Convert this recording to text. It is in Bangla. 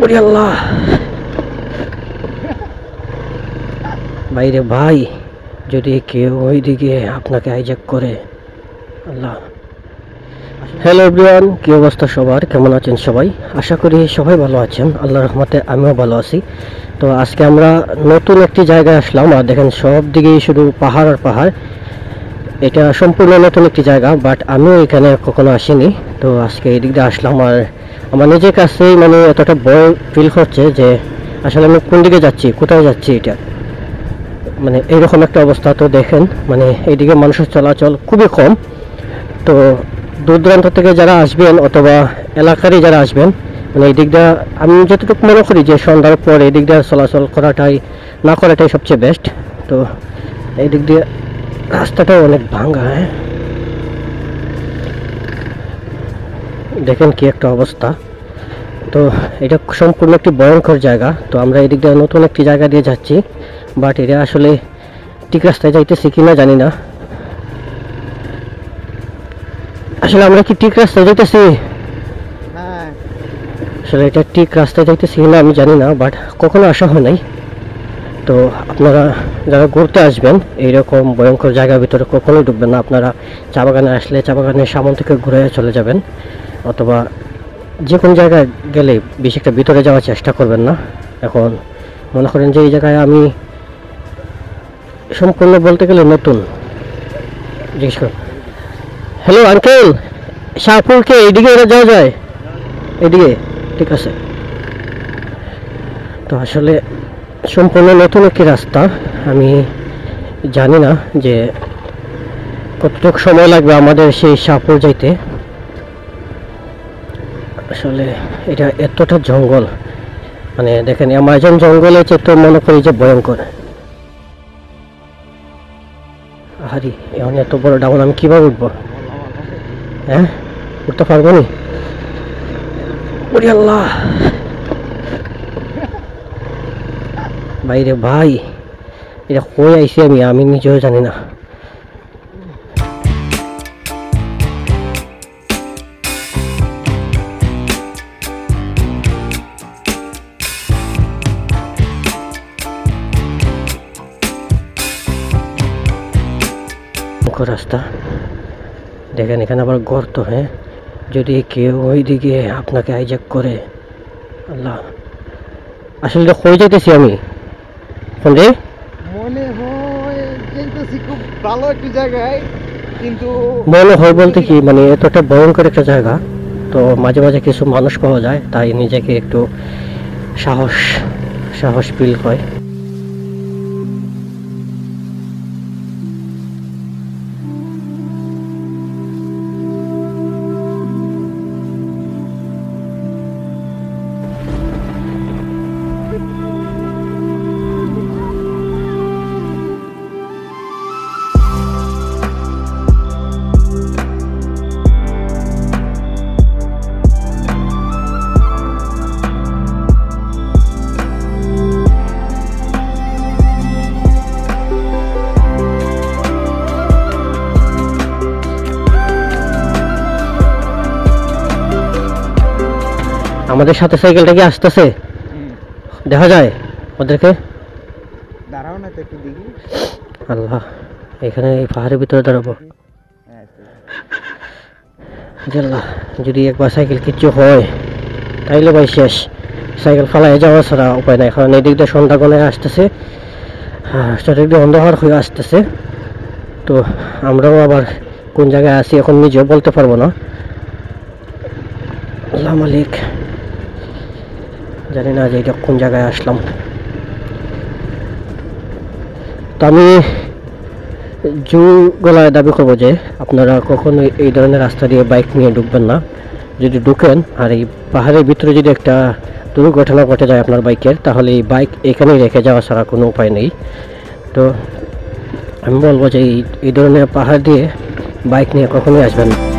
ওরে আল্লাহ বাইরে ভাই, যদি কেউ ওইদিকে আপনাকে হাইজ্যাক করে। আল্লাহ। হ্যালো এভরিওয়ান, কি অবস্থা সবার, কেমন আছেন সবাই? আশা করি সবাই ভালো আছেন, আল্লাহর রহমতে আমিও ভালো আছি। তো আজকে আমরা নতুন একটি জায়গায় আসলাম, আর দেখেন সব দিকেই শুধু পাহাড় আর পাহাড়। এটা সম্পূর্ণ নতুন একটি জায়গা, বাট আমিও এখানে কখনো আসিনি। তো আজকে এই দিক দিয়ে আসলাম, আর আমার নিজের কাছেই মানে এতটা ভয় ফিল করছে যে আসলে আমি কোন দিকে যাচ্ছি, কোথায় যাচ্ছি, এটা মানে এইরকম একটা অবস্থা। তো দেখেন মানে এইদিকে মানুষের চলাচল খুবই কম। তো দূর দূরান্ত থেকে যারা আসবেন অথবা এলাকারই যারা আসবেন, মানে এই দিকটা আমি যতটুকু মনে করি যে সন্ধ্যার পর এই দিক দিয়ে চলাচল করাটাই না করাটাই সবচেয়ে বেস্ট। তো এই দিক দিয়ে রাস্তাটাও অনেক ভাঙা। হ্যাঁ দেখেন কি একটা অবস্থা। তো এটা সম্পূর্ণ একটি ভয়ঙ্কর জায়গা। তো আমরা এই দিক দিয়ে নতুন একটি জায়গা দিয়ে যাচ্ছি, বাট এটা আসলে ঠিক রাস্তায় যাইতেছি কিনা জানি না। আসলে আমরা কি ঠিক রাস্তায় যাইতেছি? আসলে এটা ঠিক রাস্তায় যাইতেছি কিনা আমি জানি না, বাট কখনো আসা হয় নাই। তো আপনারা যারা ঘুরতে আসবেন এইরকম ভয়ঙ্কর জায়গার ভিতরে কখনোই ঢুকবেন না। আপনারা চা বাগানে আসলে চা বাগানের সামন থেকে ঘুরে চলে যাবেন, অথবা যে কোনো জায়গায় গেলে বেশি একটা ভিতরে যাওয়ার চেষ্টা করবেন না। এখন মনে করেন যে এই জায়গায় আমি সম্পূর্ণ বলতে গেলে নতুন। জিজ্ঞেস করুন, হ্যালো আঙ্কেল, শাহপুরকে এইদিকে যাওয়া যায়? এদিকে ঠিক আছে। তো আসলে সম্পূর্ণ নতুন একটি রাস্তা, আমি জানি না যে কতটুকু সময় লাগবে আমাদের সেই শাহপুর যাইতে। আসলে এটা এতটা জঙ্গল, মানে দেখেন অ্যামাজন জঙ্গলে তো মনে করি যে ভয়ঙ্কর। আরে এখন এত বড় ডাউন আমি কিভাবে উঠবো? হ্যাঁ উঠতে পারবো নি? ওরে আল্লাহ বাইরে ভাই, এটা কই আইছি আমি নিজেও জানি না। রাস্তা দেখেন, এখানে আবার গর্ত। হ্যাঁ যদি কেউ ওইদিকে আপনাকে হাইজ্যাক করে। আল্লাহ, আসলে এটা কই যাইতেছি আমি? কোন রে? মনে হয় যাইতেছি খুব ভালো একটা জায়গায়, কিন্তু মনে হয় বলতে কি মানে এতটা ভয়ঙ্কর একটা জায়গা। তো মাঝে মাঝে কিছু মানুষ পাওয়া যায়, তাই নিজেকে একটু সাহস ফিল হয়। আমাদের সাথে সাইকেলটা কি আসতেছে? দেখা যায় ওদেরকে? দাঁড়াও না তো একটু দেখি। আল্লাহ, এখানে এই পাহাড়ের ভিতরে দাঁড়াবো? আল্লাহ, যদি একবার সাইকেল কিচ্ছু হয় তাইলে ভাই শেষ। সাইকেল ফালাই যাওয়া ছাড়া উপায় নাই, কারণ এদিক দিয়ে সন্ধ্যা গলায় আসতেছে, চারিদিক দিয়ে অন্ধকার হয়ে আসতেছে। তো আমরাও আবার কোন জায়গায় আছি এখন নিজেও বলতে পারবো না। আল্লাহ মালিক, জানি না যে এটা কোন জায়গায় আসলাম। তো আমি গলায় দাবি করবো যে আপনারা কখনোই এই ধরনের রাস্তা দিয়ে বাইক নিয়ে ঢুকবেন না। যদি ঢুকেন আর এই পাহাড়ের ভিতরে যদি একটা দুর্ঘটনা ঘটে যায় আপনার বাইকের, তাহলে এই বাইক এখানেই রেখে যাওয়া ছাড়া কোনো উপায় নেই। তো আমি বলবো যে এই ধরনের পাহাড় দিয়ে বাইক নিয়ে কখনোই আসবেন না।